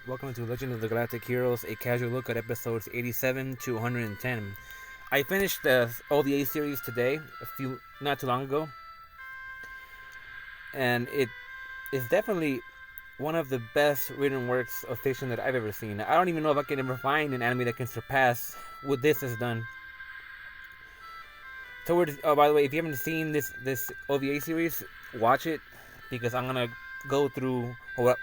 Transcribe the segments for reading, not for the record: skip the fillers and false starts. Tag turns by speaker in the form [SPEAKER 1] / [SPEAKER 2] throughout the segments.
[SPEAKER 1] Welcome to Legend of the Galactic Heroes, a casual look at episodes 87 to 110. I finished the OVA series today, not too long ago, and it is definitely one of the best written works of fiction that I've ever seen. I don't even know if I can ever find an anime that can surpass what this has done. By the way, if you haven't seen this OVA series, watch it, because I'm gonna go through what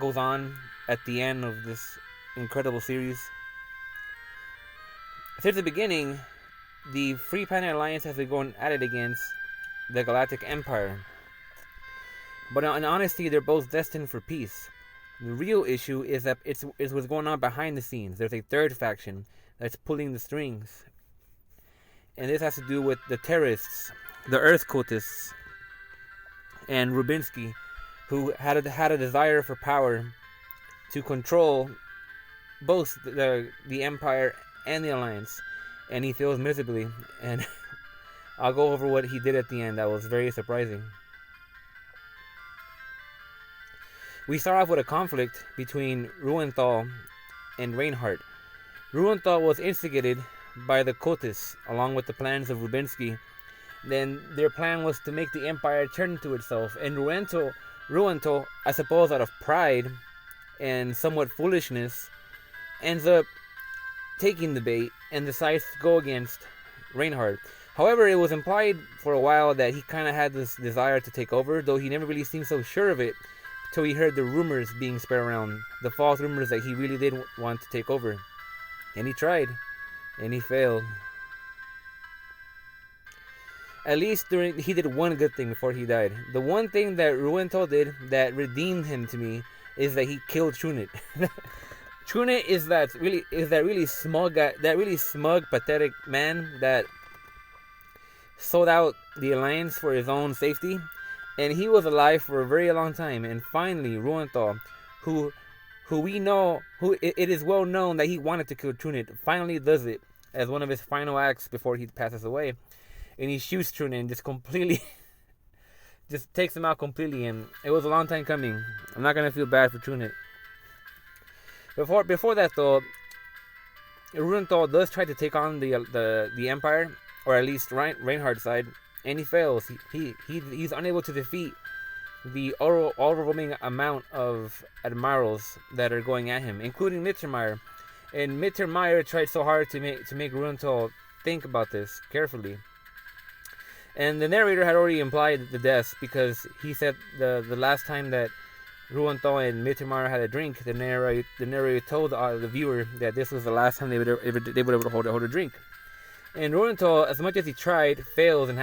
[SPEAKER 1] goes on at the end of this incredible series. Since the beginning, the Free Planet Alliance has been going at it against the Galactic Empire. But in honesty, they're both destined for peace. The real issue is that it's what's going on behind the scenes. There's a third faction that's pulling the strings. And this has to do with the terrorists, the Earth cultists, and Rubinsky, who had a desire for power to control both the Empire and the Alliance, and he fails miserably. And I'll go over what he did at the end. That was very surprising. We start off with a conflict between Ruenthal and Reinhardt. Ruenthal was instigated by the cultists, along with the plans of Rubinsky. Then their plan was to make the Empire turn into itself, and Ruenthal, I suppose out of pride and somewhat foolishness, ends up taking the bait and decides to go against Reinhardt. However, it was implied for a while that he kind of had this desire to take over, though he never really seemed so sure of it till he heard the rumors being spread around, the false rumors that he really did want to take over. And he tried, and he failed. At least he did one good thing before he died. The one thing that Ruenthal did that redeemed him to me is that he killed Trunit. Trunit is that really smug guy, that really smug, pathetic man that sold out the Alliance for his own safety, and he was alive for a very long time. And finally, Ruenthal, who it is well known that he wanted to kill Trunit, finally does it as one of his final acts before he passes away. And he shoots Trunit and just completely just takes him out completely. And it was a long time coming. I'm not gonna feel bad for Trunit. Before that though, Ruenthal does try to take on the Empire, or at least Reinhardt's side, and he fails. He's unable to defeat the overwhelming amount of admirals that are going at him, including Mittermeier. And Mittermeier tried so hard to make Ruenthal think about this carefully. And the narrator had already implied the deaths, because he said the last time that Ruenthal and Mittermeier had a drink, the narrator told the viewer that this was the last time they would ever hold a drink. And Ruenthal, as much as he tried, fails and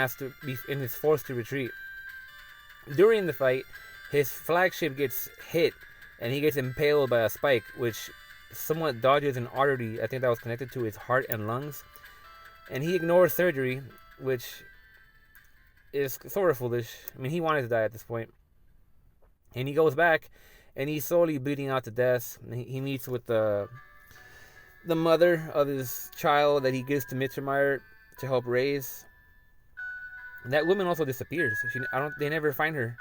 [SPEAKER 1] is forced to retreat. During the fight, his flagship gets hit, and he gets impaled by a spike, which somewhat dodges an artery, I think that was connected to his heart and lungs. And he ignores surgery, which is sort of foolish. I mean, he wanted to die at this point. And he goes back, and he's slowly bleeding out to death. He meets with the mother of his child that he gives to Mittermeier to help raise. And that woman also disappears. They never find her.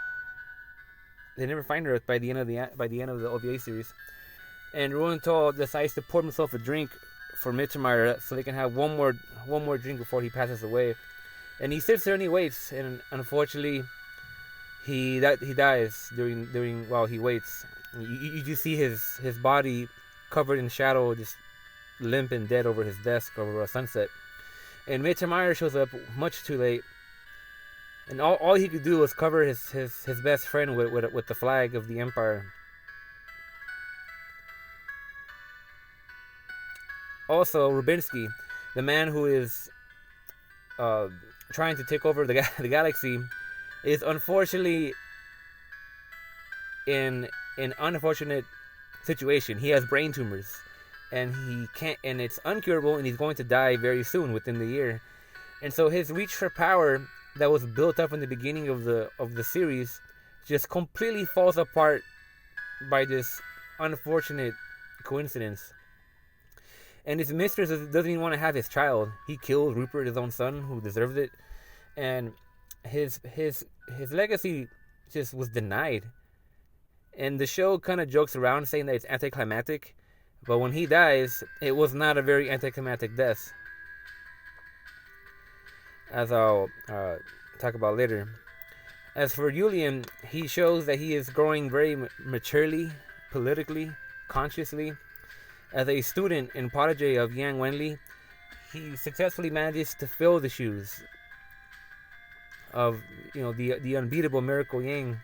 [SPEAKER 1] They never find her by the end of the OVA series. And Ruenthal decides to pour himself a drink for Mittermeier so they can have one more drink before he passes away. And he sits there and he waits, and unfortunately, he dies during while he waits. You just see his body covered in shadow, just limp and dead over his desk over a sunset. And Mittermeier shows up much too late, and all he could do was cover his best friend with the flag of the Empire. Also, Rubinsky, the man who is trying to take over the galaxy, is unfortunately in an unfortunate situation. He has brain tumors, and it's uncurable, and he's going to die very soon, within the year. And so his reach for power that was built up in the beginning of the series just completely falls apart by this unfortunate coincidence. And his mistress doesn't even want to have his child. He kills Rupert, his own son, who deserved it. And his legacy just was denied. And the show kind of jokes around saying that it's anticlimactic, but when he dies, it was not a very anticlimactic death, as I'll talk about later. As for Julian, he shows that he is growing very maturely, politically, consciously. As a student and protege of Yang Wenli, he successfully manages to fill the shoes of the unbeatable Miracle Yang.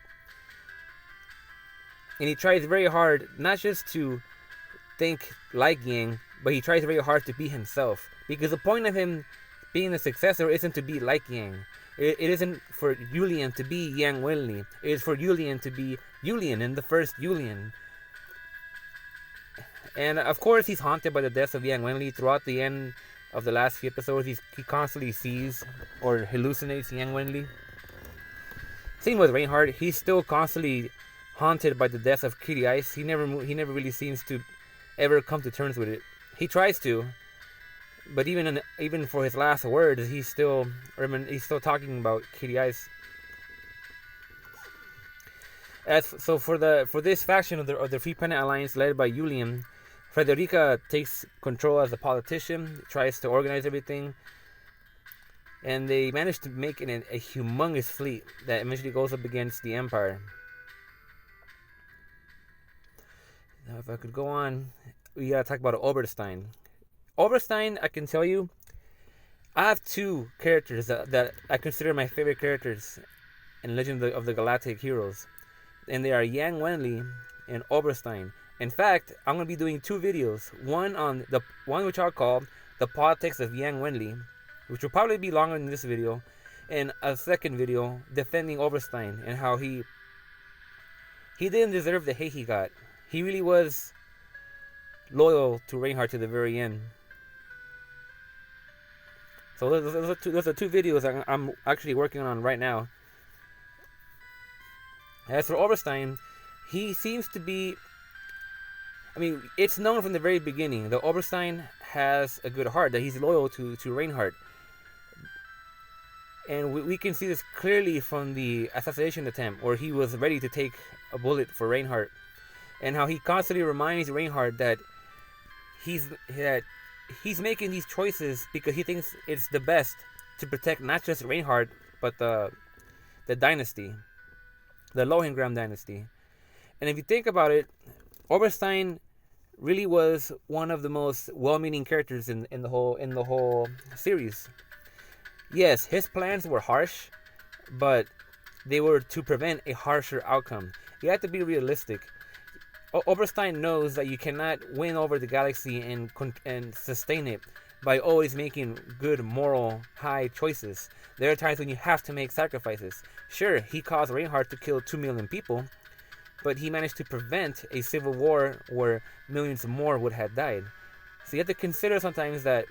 [SPEAKER 1] And he tries very hard not just to think like Yang, but he tries very hard to be himself. Because the point of him being the successor isn't to be like Yang. It isn't for Julian to be Yang Wenli. It is for Julian to be Julian, and the first Julian. And of course, he's haunted by the death of Yang Wenli. Throughout the end of the last few episodes, he constantly sees or hallucinates Yang Wenli. Same with Reinhardt. He's still constantly haunted by the death of Kitty Ice. He never really seems to ever come to terms with it. He tries to, but even for his last words, he's still talking about Kitty Ice. For this faction of the Free Planet Alliance led by Julian, Frederica takes control as a politician, tries to organize everything, and they manage to make it a humongous fleet that eventually goes up against the Empire. Now, if I could go on, we gotta talk about Oberstein. Oberstein, I can tell you, I have two characters that I consider my favorite characters in Legend of the Galactic Heroes, and they are Yang Wenli and Oberstein. In fact, I'm gonna be doing two videos. One which I'll call the politics of Yang Wenli, which will probably be longer than this video, and a second video defending Oberstein and how he didn't deserve the hate he got. He really was loyal to Reinhardt to the very end. So those are two videos I'm actually working on right now. As for Oberstein, he seems to be... I mean, it's known from the very beginning that Oberstein has a good heart, that he's loyal to Reinhardt. And we can see this clearly from the assassination attempt, where he was ready to take a bullet for Reinhardt. And how he constantly reminds Reinhardt that he's making these choices because he thinks it's the best to protect not just Reinhardt, but the dynasty, the Lohengram dynasty. And if you think about it, Oberstein really was one of the most well-meaning characters in the whole series. Yes, his plans were harsh, but they were to prevent a harsher outcome. You have to be realistic. Oberstein knows that you cannot win over the galaxy and sustain it by always making good, moral, high choices. There are times when you have to make sacrifices. Sure, he caused Reinhardt to kill 2 million people, but he managed to prevent a civil war where millions more would have died. So you have to consider sometimes that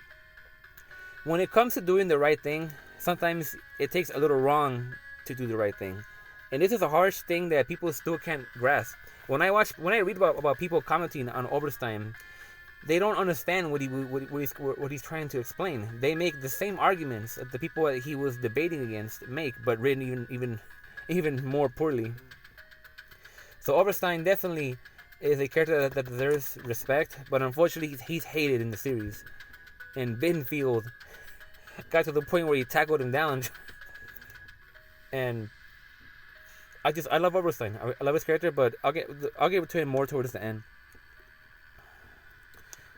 [SPEAKER 1] when it comes to doing the right thing, sometimes it takes a little wrong to do the right thing. And this is a harsh thing that people still can't grasp. When I read about people commenting on Oberstein, they don't understand what he's trying to explain. They make the same arguments that the people that he was debating against make, but written even more poorly. So Oberstein definitely is a character that deserves respect, but unfortunately he's hated in the series. And Bittenfield got to the point where he tackled him down. And I love Oberstein. I love his character, but I'll get to him more towards the end.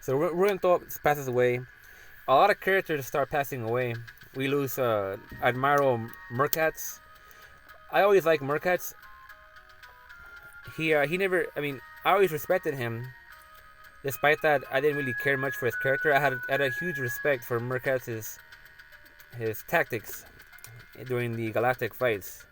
[SPEAKER 1] So Rudenthalp passes away. A lot of characters start passing away. We lose Admiral Merkatz. I always like Merkatz. He never... I mean, I always respected him. Despite that, I didn't really care much for his character. I had a huge respect for Merkatz's his tactics during the Galactic fights.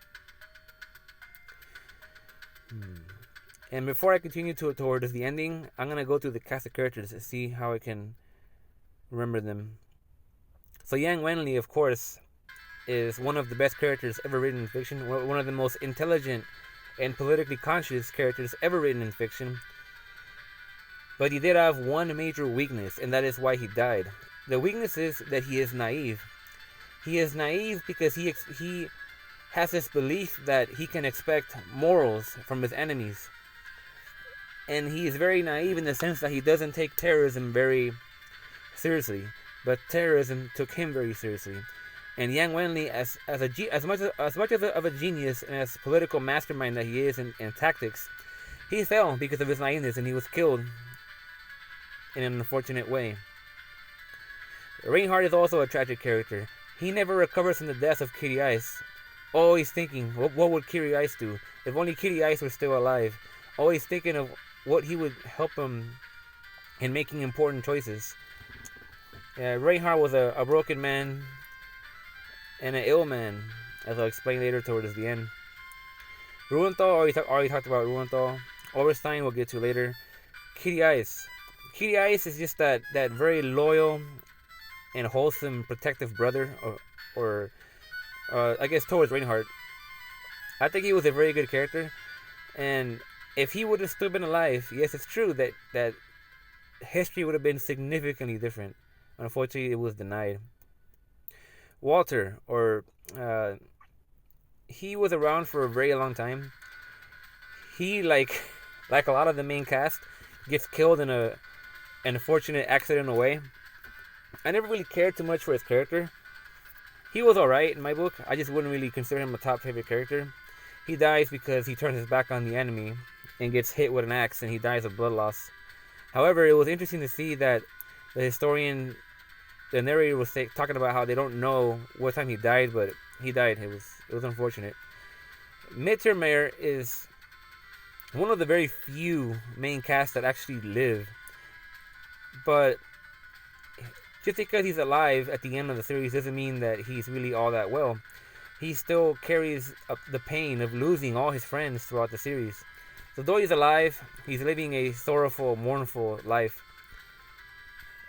[SPEAKER 1] And before I continue towards the ending, I'm going to go through the cast of characters to see how I can remember them. So Yang Wenli, of course, is one of the best characters ever written in fiction. One of the most intelligent and politically conscious characters ever written in fiction. But he did have one major weakness, and that is why he died. The weakness is that he is naive. He is naive because he has this belief that he can expect morals from his enemies. and he is very naive in the sense that he doesn't take terrorism very seriously, but terrorism took him very seriously. And Yang Wenli, as much of a genius and as political mastermind that he is in tactics, he fell because of his naiveness, and he was killed in an unfortunate way. Reinhardt is also a tragic character. He never recovers from the death of Kitty Ice. Always thinking, what would Kitty Ice do? If only Kitty Ice was still alive. Always thinking of what he would help him in making important choices. Reinhardt was a broken man and an ill man, as I'll explain later towards the end. Ruhenthal, already talked about Ruhenthal. Oberstein, we'll get to later. Kitty Ice. Kitty Ice is just that very loyal and wholesome, protective brother, or I guess towards Reinhardt. I think he was a very good character, and if he would have still been alive, yes, it's true that history would have been significantly different. Unfortunately, it was denied. Walter, he was around for a very long time. He, like a lot of the main cast, gets killed in an unfortunate accidental way. I never really cared too much for his character. He was alright in my book. I just wouldn't really consider him a top favorite character. He dies because he turns his back on the enemy and gets hit with an axe, and he dies of blood loss. However, it was interesting to see that the narrator was talking about how they don't know what time he died, but he died. It was unfortunate. Mittermeier is one of the very few main casts that actually live, but just because he's alive at the end of the series doesn't mean that he's really all that well. He still carries the pain of losing all his friends throughout the series. So though he's alive, he's living a sorrowful, mournful life.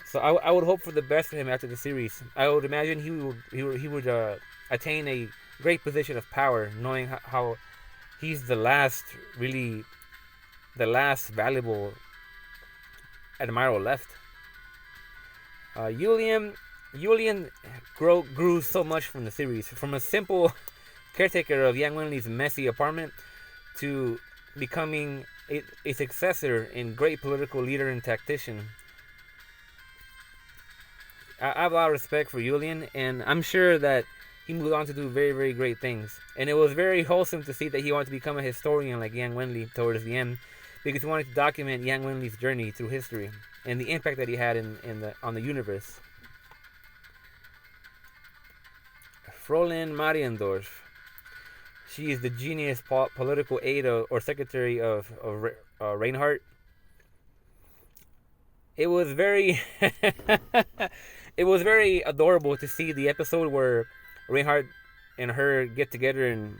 [SPEAKER 1] So I would hope for the best for him after the series. I would imagine he would attain a great position of power, knowing how he's the last valuable admiral left. Julian grew so much from the series, from a simple caretaker of Yang Wenli's messy apartment to becoming a successor and great political leader and tactician. I have a lot of respect for Julian, and I'm sure that he moved on to do very, very great things. And it was very wholesome to see that he wanted to become a historian like Yang Wenli towards the end, because he wanted to document Yang Wenli's journey through history and the impact that he had on the universe. Fräulein Mariendorf. She is the genius political aide or secretary of Reinhardt. It was very it was very adorable to see the episode where Reinhardt and her get together and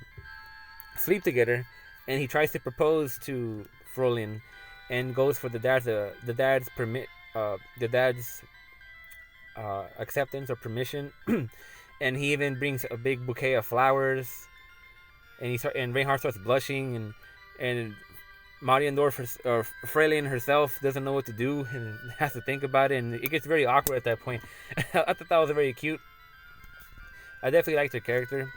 [SPEAKER 1] sleep together, and he tries to propose to Fräulein and goes for the dad's acceptance or permission, and he even brings a big bouquet of flowers, and Reinhardt starts blushing, and Mariendorf or Fräulein herself doesn't know what to do and has to think about it, and it gets very awkward at that point. I thought that was very cute. I definitely liked her character.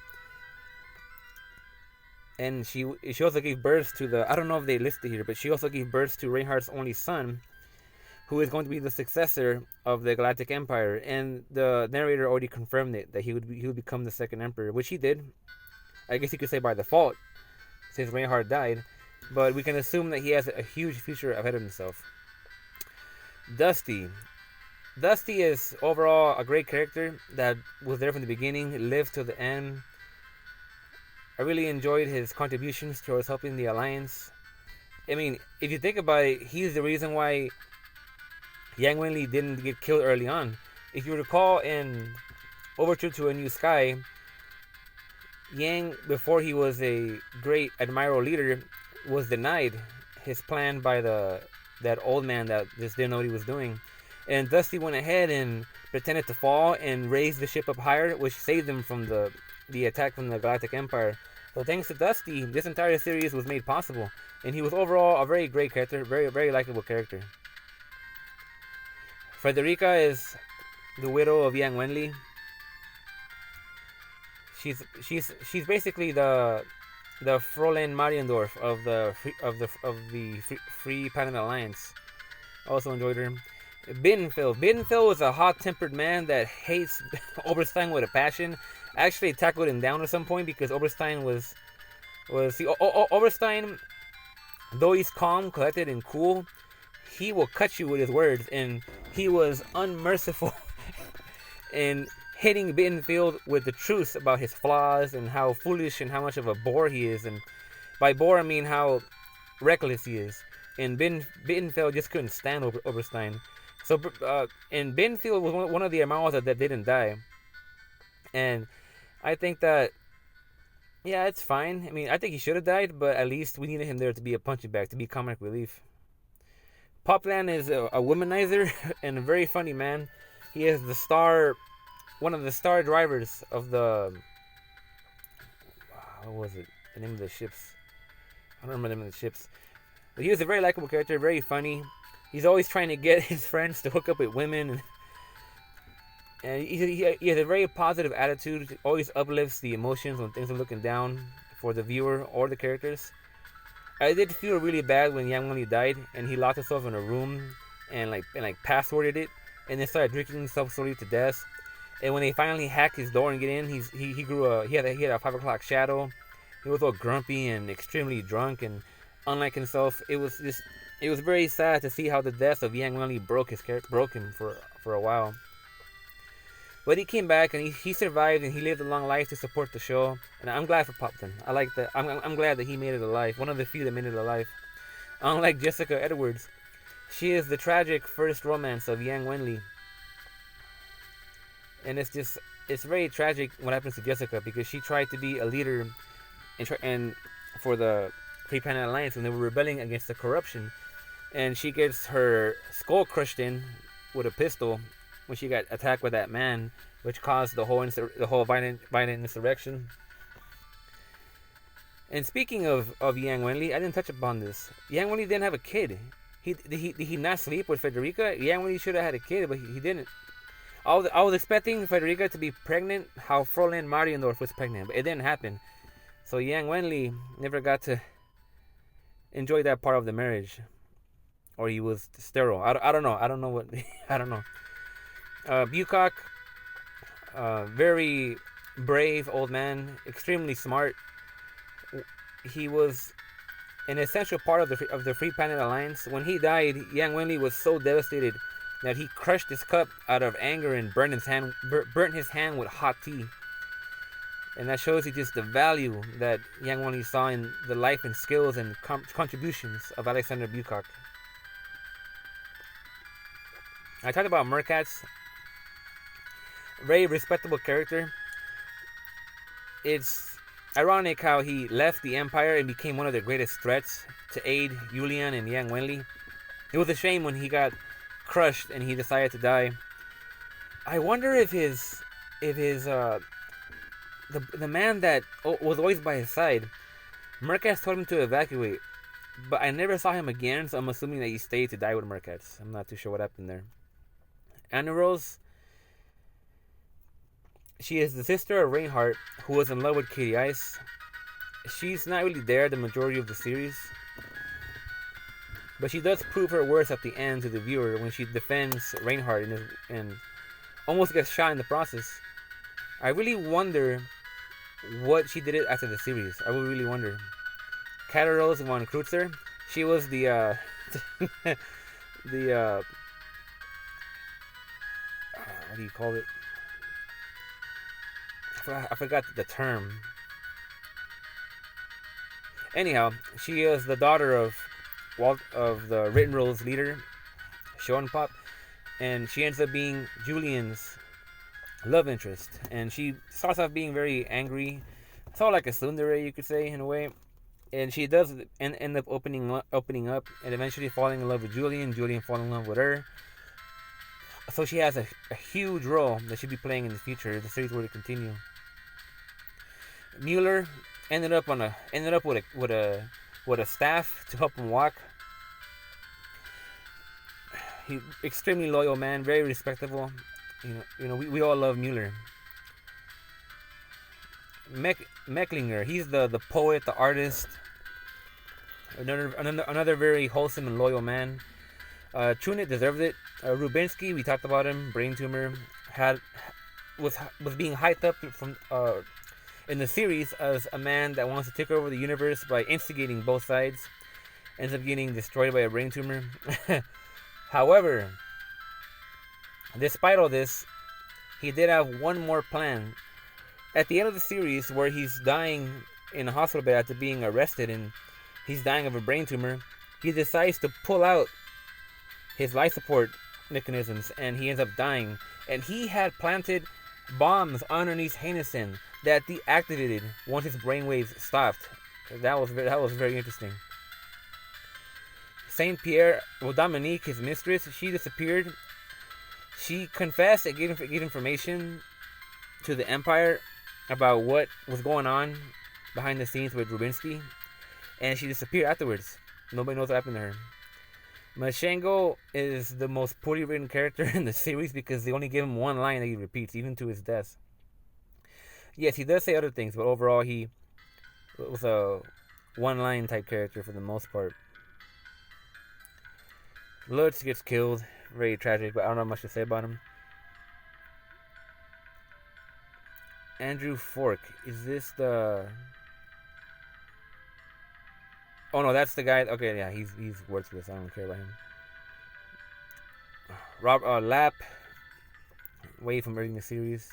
[SPEAKER 1] And she also gave birth to I don't know if they listed here, but she also gave birth to Reinhardt's only son, who is going to be the successor of the Galactic Empire. And the narrator already confirmed it, that he would become the second emperor, which he did. I guess you could say by default, since Reinhardt died. But we can assume that he has a huge future ahead of himself. Dusty. Dusty is overall a great character that was there from the beginning, lived till the end. I really enjoyed his contributions towards helping the Alliance. I mean, if you think about it, he's the reason why Yang Wenli didn't get killed early on. If you recall in Overture to a New Sky, Yang, before he was a great admiral leader, was denied his plan by that old man that just didn't know what he was doing. And Dusty went ahead and pretended to fall and raised the ship up higher, which saved them from the attack from the Galactic Empire. So thanks to Dusty, this entire series was made possible. And he was overall a very great character, very, very likable character. Frederica is the widow of Yang Wenli. She's basically the the Fräulein Mariendorf of the Free Planet Alliance. Also enjoyed her. Bittenfeld was a hot-tempered man that hates Oberstein with a passion. Actually tackled him down at some point because Oberstein was see Oberstein, though he's calm, collected, and cool, he will cut you with his words, and he was unmerciful in hitting Bittenfeld with the truth about his flaws and how foolish and how much of a bore he is. And by bore I mean how reckless he is. And Bittenfeld just couldn't stand Oberstein. So and Bittenfeld was one of the Amawas that didn't die. And I think that, yeah, it's fine. I mean, I think he should have died, but at least we needed him there to be a punching bag, to be comic relief. Poplan is a womanizer and a very funny man. He is one of the star drivers of the, what was it? The name of the ships. I don't remember the name of the ships. But he was a very likable character, very funny. He's always trying to get his friends to hook up with women. And he has a very positive attitude. Always uplifts the emotions when things are looking down for the viewer or the characters. I did feel really bad when Yang Wenli died and he locked himself in a room and passworded it and then started drinking himself slowly to death. And when they finally hacked his door and get in, he had a 5 o'clock shadow. He was all grumpy and extremely drunk and unlike himself. It was very sad to see how the death of Yang Wenli broke him for a while. But he came back and he survived and he lived a long life to support the show. And I'm glad for Popton. I like that. I'm glad that he made it alive. One of the few that made it alive. Unlike Jessica Edwards, she is the tragic first romance of Yang Wenli. And it's very tragic what happens to Jessica because she tried to be a leader and for the Free Planet Alliance when they were rebelling against the corruption. And she gets her skull crushed in with a pistol when she got attacked by that man, which caused the whole violent insurrection. And speaking of Yang Wenli, I didn't touch upon this. Yang Wenli didn't have a kid. Did he not sleep with Federica? Yang Wenli should have had a kid, but he didn't. I was expecting Federica to be pregnant, how Fräulein Mariendorf was pregnant, but it didn't happen. So Yang Wenli never got to enjoy that part of the marriage, or he was sterile. I don't know. I don't know what. I don't know. Bucock, very brave old man, extremely smart. He was an essential part of the Free Planet Alliance. When he died, Yang Wenli was so devastated that he crushed his cup out of anger and burnt his hand with hot tea. And that shows you just the value that Yang Wenli saw in the life and skills and contributions of Alexander Bucock. I talked about Merkatz. Very respectable character. It's ironic how he left the Empire and became one of the greatest threats to aid Julian and Yang Wenli. It was a shame when he got crushed and he decided to die. I wonder if the man that was always by his side, Merkatz told him to evacuate, but I never saw him again, so I'm assuming that he stayed to die with Merkatz. I'm not too sure what happened there. Anna Rose, she is the sister of Reinhardt, who was in love with Katie Ice. She's not really there the majority of the series, but she does prove her worth at the end to the viewer when she defends Reinhardt and almost gets shot in the process. I really wonder what she did after the series. I would really wonder. Katarose von Kreutzer, she was the what do you call it? I forgot the term. Anyhow, she is the daughter of the Written Rules leader, Schoenpop, and she ends up being Julian's love interest. And she starts off being very angry, sort of like a tsundere, you could say, in a way. And she does end up opening up and eventually falling in love with Julian. Julian falling in love with her. So she has a huge role that she'll be playing in the future if the series were to continue. Mueller ended up with a staff to help him walk. He extremely loyal man, very respectable. You know, we all love Mueller. Mecklinger. He's the poet, the artist, another very wholesome and loyal man. Chunit deserved it. Rubinsky, we talked about him, brain tumor, had was being hyped up from in the series as a man that wants to take over the universe by instigating both sides. Ends up getting destroyed by a brain tumor. However, despite all this, he did have one more plan. At the end of the series, where he's dying in a hospital bed after being arrested and he's dying of a brain tumor, he decides to pull out his life support mechanisms and he ends up dying. And he had planted bombs underneath Hennison that deactivated once his brainwaves stopped. That was very interesting. Saint Pierre, well, Dominique, his mistress, she disappeared. She confessed and gave information to the Empire about what was going on behind the scenes with Rubinsky, and she disappeared afterwards. Nobody knows what happened to her. Mashengo is the most poorly written character in the series because they only give him one line that he repeats, even to his death. Yes, he does say other things, but overall he was a one-line type character for the most part. Lutz gets killed. Very tragic, but I don't have much to say about him. Andrew Fork. Is this the... Oh no, that's the guy. Okay, yeah, he's worthless. I don't care about him. Lap. Way from reading the series.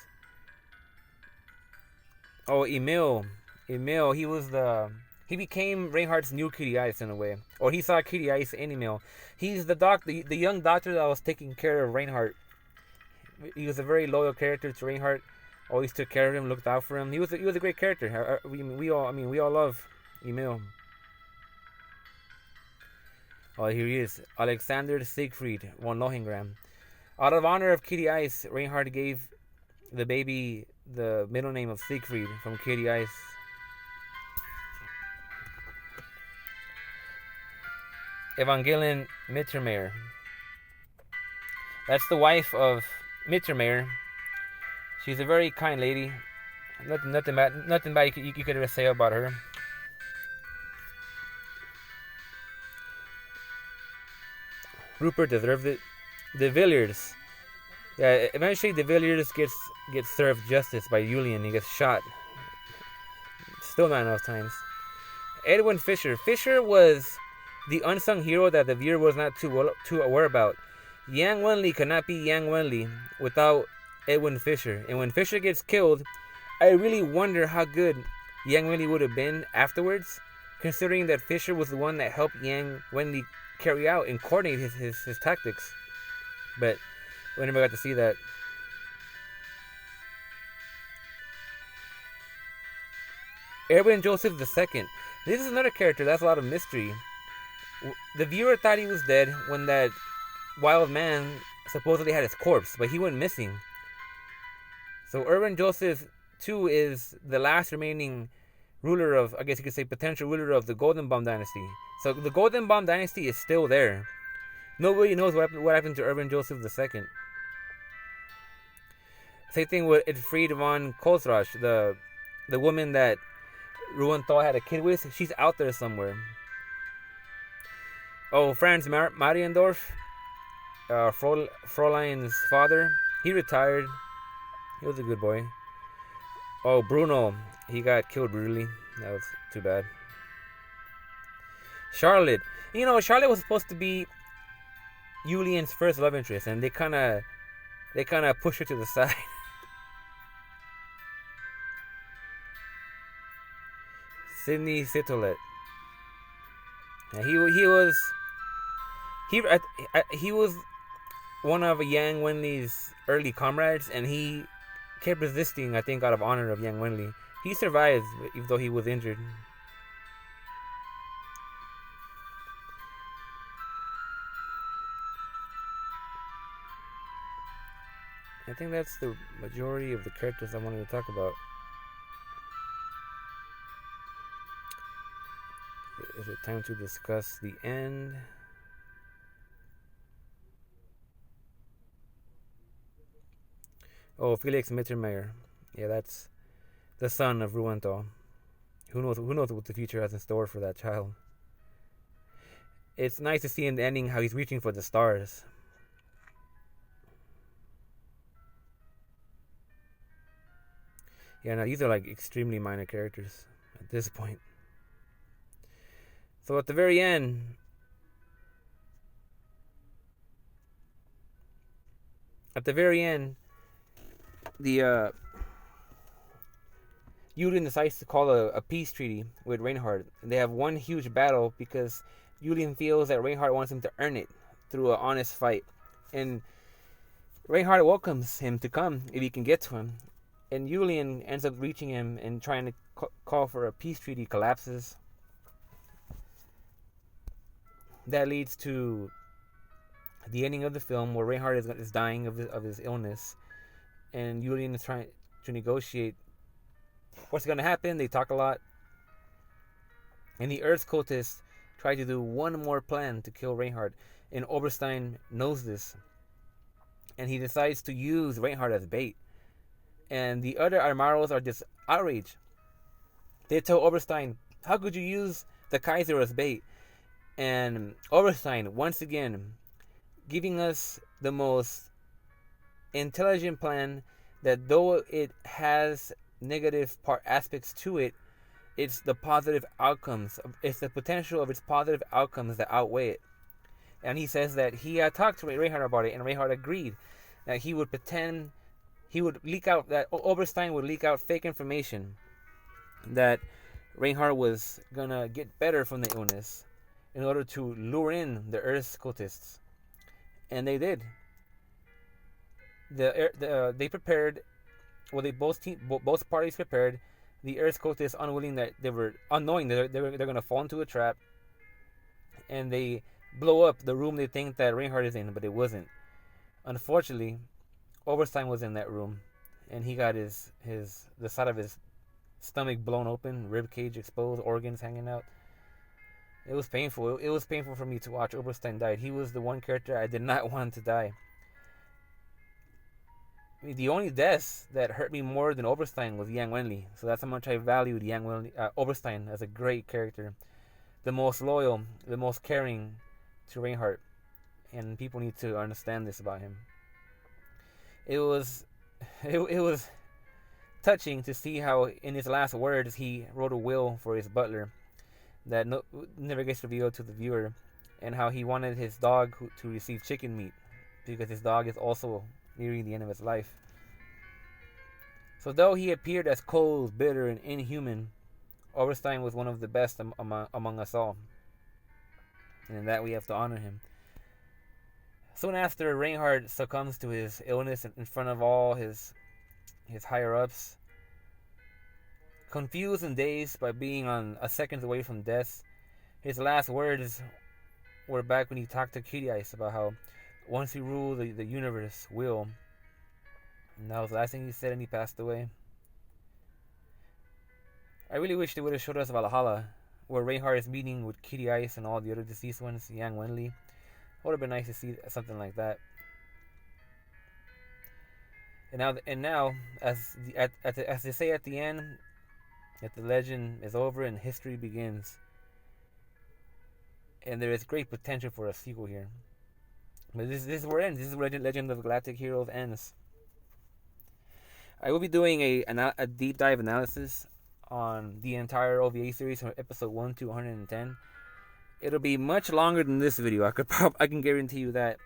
[SPEAKER 1] Oh, Emil. He became Reinhardt's new Kitty Ice in a way. Or he saw Kitty Ice in Emil. He's the young doctor that was taking care of Reinhardt. He was a very loyal character to Reinhardt. Always took care of him, looked out for him. He was a great character. We all love Emil. Oh, here he is. Alexander Siegfried von Lohengram. Out of honor of Kitty Ice, Reinhardt gave the baby the middle name of Siegfried from Kitty Ice. Evangeline Mittermeier. That's the wife of Mittermeier. She's a very kind lady. Nothing bad you could ever say about her. Rupert deserved it. De Villiers. Yeah, eventually De Villiers gets served justice by Julian. He gets shot. Still not enough times. Edwin Fisher. Fisher was the unsung hero that the viewer was not too aware about. Yang Wenli cannot be Yang Wenli without Edwin Fisher. And when Fisher gets killed, I really wonder how good Yang Wenli would have been afterwards, considering that Fisher was the one that helped Yang Wenli carry out and coordinate his tactics. But we never got to see that. Erwin Joseph II. This is another character that's a lot of mystery. The viewer thought he was dead when that wild man supposedly had his corpse, but he went missing. So Erwin Joseph II is the last remaining ruler of, I guess you could say, potential ruler of the Golden Bomb Dynasty. So the Golden Bomb Dynasty is still there. Nobody knows what happened to Erwin Joseph II. Same thing with Edfried von Kohlrausch, the woman that Ruhenthal had a kid with. She's out there somewhere. Oh, Franz Mariendorf, Fräulein's father. He retired. He was a good boy. Oh, Bruno. He got killed brutally. That was too bad. Charlotte. You know, Charlotte was supposed to be Julian's first love interest, and they kind of pushed her to the side. Sidney Sitolet. Yeah, he was one of Yang Wenli's early comrades, and he kept resisting, I think, out of honor of Yang Wenli. He survived, even though he was injured. I think that's the majority of the characters I wanted to talk about. Is it time to discuss the end? Oh, Felix Mittermeier. Yeah, the son of Ruanto. Who knows what the future has in store for that child. It's nice to see in the ending how he's reaching for the stars. Yeah, now these are like extremely minor characters at this point. So at the very end, the Yulian decides to call a peace treaty with Reinhardt. And they have one huge battle because Yulian feels that Reinhardt wants him to earn it through an honest fight. And Reinhardt welcomes him to come if he can get to him. And Yulian ends up reaching him and trying to call for a peace treaty collapses. That leads to the ending of the film where Reinhardt is dying of his illness. And Yulian is trying to negotiate what's going to happen. They talk a lot. And the Earth's cultists try to do one more plan to kill Reinhardt. And Oberstein knows this. And he decides to use Reinhardt as bait. And the other Armaros are just outraged. They tell Oberstein, how could you use the Kaiser as bait? And Oberstein, once again, giving us the most intelligent plan that though it has negative aspects to it, it's the positive outcomes. It's the potential of its positive outcomes that outweigh it. And he says that he had talked to Reinhardt about it, and Reinhardt agreed that he would leak out, that Oberstein would leak out fake information that Reinhardt was gonna get better from the illness in order to lure in the Earth's cultists. And they did. They prepared. Well, both parties prepared. The Earth's cultists unknowing that they're gonna fall into a trap, and they blow up the room they think that Reinhardt is in, but it wasn't. Unfortunately, Oberstein was in that room, and he got the side of his stomach blown open, rib cage exposed, organs hanging out. It was painful. It was painful for me to watch Oberstein die. He was the one character I did not want to die. I mean, the only death that hurt me more than Oberstein was Yang Wenli. So that's how much I valued Oberstein as a great character. The most loyal, the most caring to Reinhardt. And people need to understand this about him. It was touching to see how in his last words he wrote a will for his butler that never gets revealed to the viewer, and how he wanted his dog to receive chicken meat because his dog is also nearing the end of his life. So though he appeared as cold, bitter, and inhuman, Oberstein was one of the best among us all, and in that we have to honor him. Soon after Reinhardt succumbs to his illness in front of all his higher-ups, confused and dazed by being on a second away from death, his last words were back when he talked to Kitty Ice about how once he ruled the universe, will. And that was the last thing he said, and he passed away. I really wish they would have showed us Valhalla, where Reinhardt is meeting with Kitty Ice and all the other deceased ones, Yang Wenli. It would have been nice to see something like that. And now, as they say at the end, that the legend is over and history begins. And there is great potential for a sequel here. But this is where it ends. This is where Legend of Galactic Heroes ends. I will be doing a deep dive analysis on the entire OVA series from episode 1 to 110. It'll be much longer than this video. I can guarantee you that.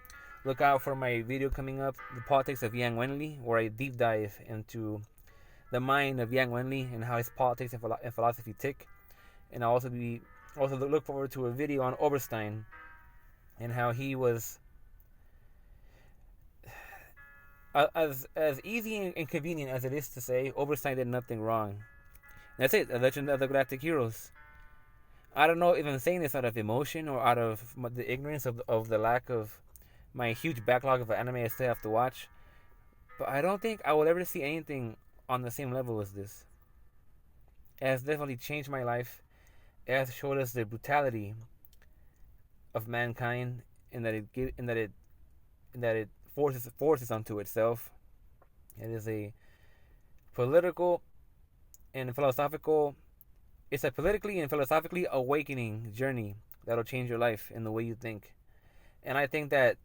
[SPEAKER 1] Look out for my video coming up, The Politics of Yang Wenli, where I deep dive into the mind of Yang Wenli and how his politics and philosophy tick. And I'll also look forward to a video on Oberstein and how he was as easy and convenient as it is to say, Oberstein did nothing wrong. That's it. A Legend of the Galactic Heroes. I don't know if I'm saying this out of emotion or out of the ignorance of the lack of my huge backlog of anime I still have to watch, but I don't think I will ever see anything on the same level as this. It has definitely changed my life. It has showed us the brutality of mankind, and that it forces onto itself. It is a political and philosophical. It's a politically and philosophically awakening journey that'll change your life in the way you think. And I think that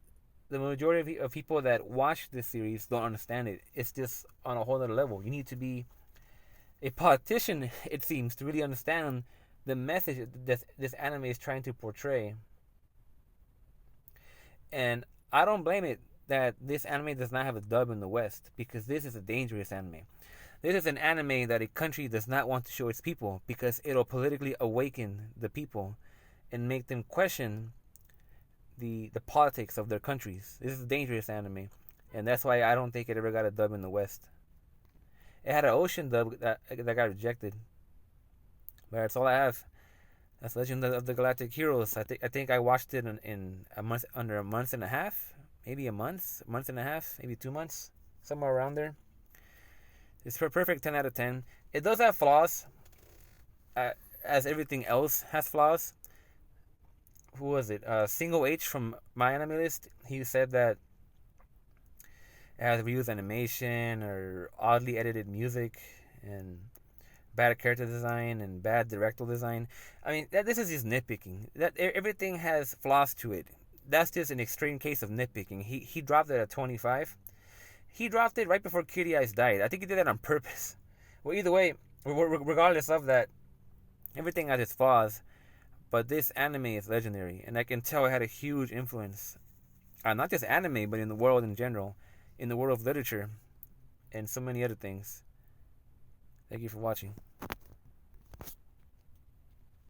[SPEAKER 1] the majority of people that watch this series don't understand it. It's just on a whole other level. You need to be a politician, it seems, to really understand the message that this anime is trying to portray. And I don't blame it that this anime does not have a dub in the West, because this is a dangerous anime. This is an anime that a country does not want to show its people because it'll politically awaken the people and make them question the politics of their countries. This is a dangerous anime, and that's why I don't think it ever got a dub in the West. It had an ocean dub that got rejected, but that's all I have. That's Legend of the Galactic Heroes. I think I watched it in a month, under a month and a half, maybe a month and a half, maybe 2 months, somewhere around there. It's for perfect 10 out of 10. It does have flaws, as everything else has flaws. Who was it? Single H from My Anime List. He said that it has reused animation or oddly edited music and bad character design and bad directorial design. I mean, this is just nitpicking. That everything has flaws to it. That's just an extreme case of nitpicking. He dropped it at 25. He dropped it right before Cutie Eyes died. I think he did that on purpose. Well, either way, regardless of that, everything has its flaws. But this anime is legendary, and I can tell it had a huge influence, not just anime, but in the world in general, in the world of literature, and so many other things. Thank you for watching.